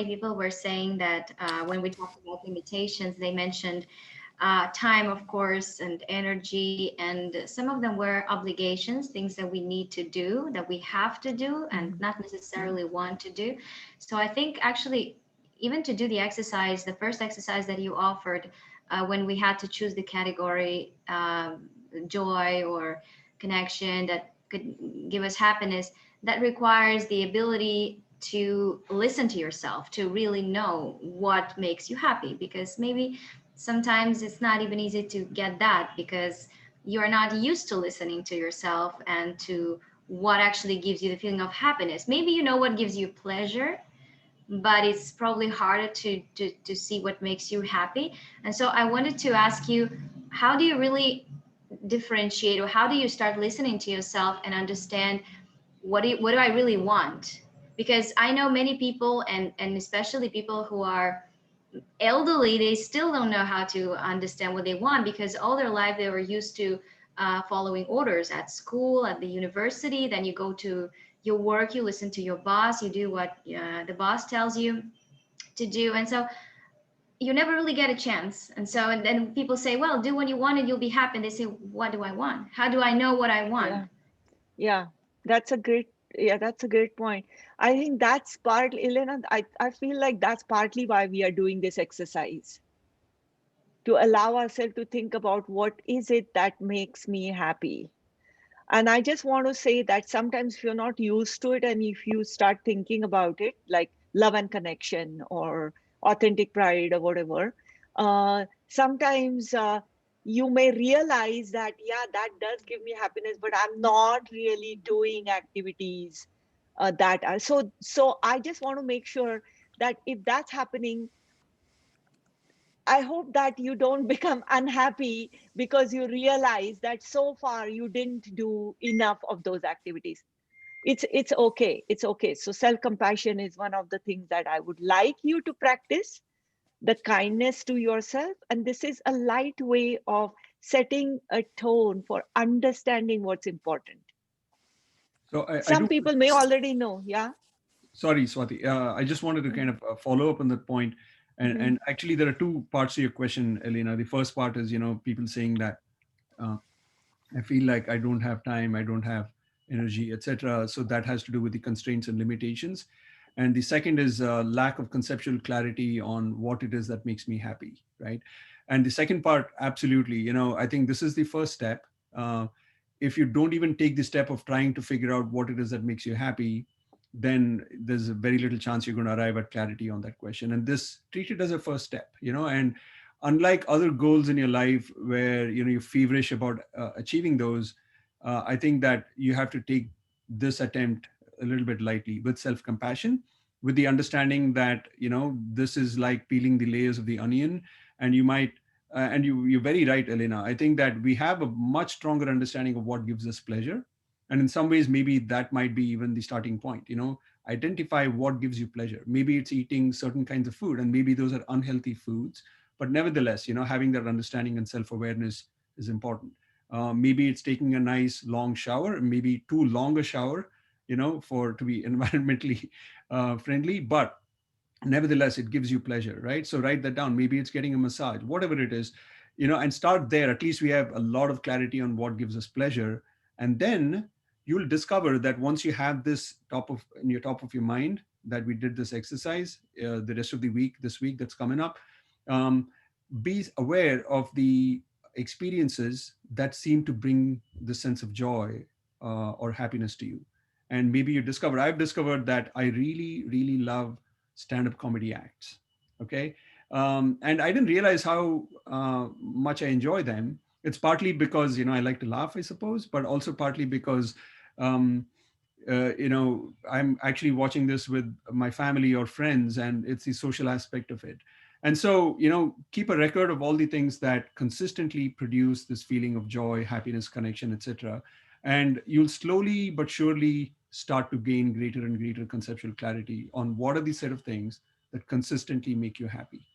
many people were saying that when we talked about limitations, they mentioned time, of course, and energy, and some of them were obligations, things that we need to do, that we have to do, and Mhm. not necessarily want to do. So I think actually, even to do the exercise, the first exercise that you offered, when we had to choose the category, joy or connection that could give us happiness, that requires the ability to listen to yourself, to really know what makes you happy, because maybe sometimes it's not even easy to get that because you're not used to listening to yourself and to what actually gives you the feeling of happiness. Maybe you know what gives you pleasure, but it's probably harder to see what makes you happy. And so I wanted to ask you, how do you really differentiate, or how do you start listening to yourself and understand what do I really want? Because I know many people, and especially people who are elderly, they still don't know how to understand what they want, because all their life they were used to following orders at school, at the university. Then you go to your work, you listen to your boss, you do what the boss tells you to do. And so you never really get a chance. And so, and then people say, well, do what you want and you'll be happy. And they say, what do I want? How do I know what I want? Yeah. Yeah, that's a great, yeah, that's a great point. I think that's part, Elena, I feel like that's partly why we are doing this exercise, to allow ourselves to think about what is it that makes me happy. And I just want to say that sometimes if you're not used to it and if you start thinking about it, like love and connection or authentic pride or whatever, sometimes you may realize that, yeah, that does give me happiness, but I'm not really doing activities that are. So I just want to make sure that if that's happening, I hope that you don't become unhappy because you realize that so far you didn't do enough of those activities. It's okay. It's okay. So self-compassion is one of the things that I would like you to practice, the kindness to yourself. And this is a light way of setting a tone for understanding what's important. So I Some do. people may already know, yeah. Sorry, Swati. I just wanted to kind of follow up on that point. Mhm. And actually, there are two parts to your question, Elena. The first part is, people saying that uh, I feel like I don't have time, I don't have energy, etc. So that has to do with the constraints and limitations. And the second is lack of conceptual clarity on what it is that makes me happy, right? And the second part, absolutely, I think this is the first step. If you don't even take the step of trying to figure out what it is that makes you happy, then there's a very little chance you're going to arrive at clarity on that question. And this, treat it as a first step, and unlike other goals in your life where you're feverish about achieving those, I think that you have to take this attempt a little bit lightly, with self-compassion, with the understanding that this is like peeling the layers of the onion. And you might and you're very right, Elena. I think that we have a much stronger understanding of what gives us pleasure, and in some ways maybe that might be even the starting point. Identify what gives you pleasure. Maybe it's eating certain kinds of food, and maybe those are unhealthy foods, but nevertheless, having that understanding and self-awareness is important. Maybe it's taking a nice long shower, maybe too long a shower, for to be environmentally friendly, but nevertheless it gives you pleasure, right? So write that down. Maybe it's getting a massage, whatever it is, and start there. At least we have a lot of clarity on what gives us pleasure. And then you'll discover that once you have this top of your mind, that we did this exercise, the rest of the week, this week that's coming up, um, be aware of the experiences that seem to bring the sense of joy or happiness to you. And maybe I've discovered that I really, really love stand-up comedy acts. Okay. And I didn't realize how much I enjoy them. It's partly because, I like to laugh, I suppose, but also partly because, um, I'm actually watching this with my family or friends, and it's the social aspect of it. And so, keep a record of all the things that consistently produce this feeling of joy, happiness, connection, etc. And you'll slowly but surely start to gain greater and greater conceptual clarity on what are the set of things that consistently make you happy.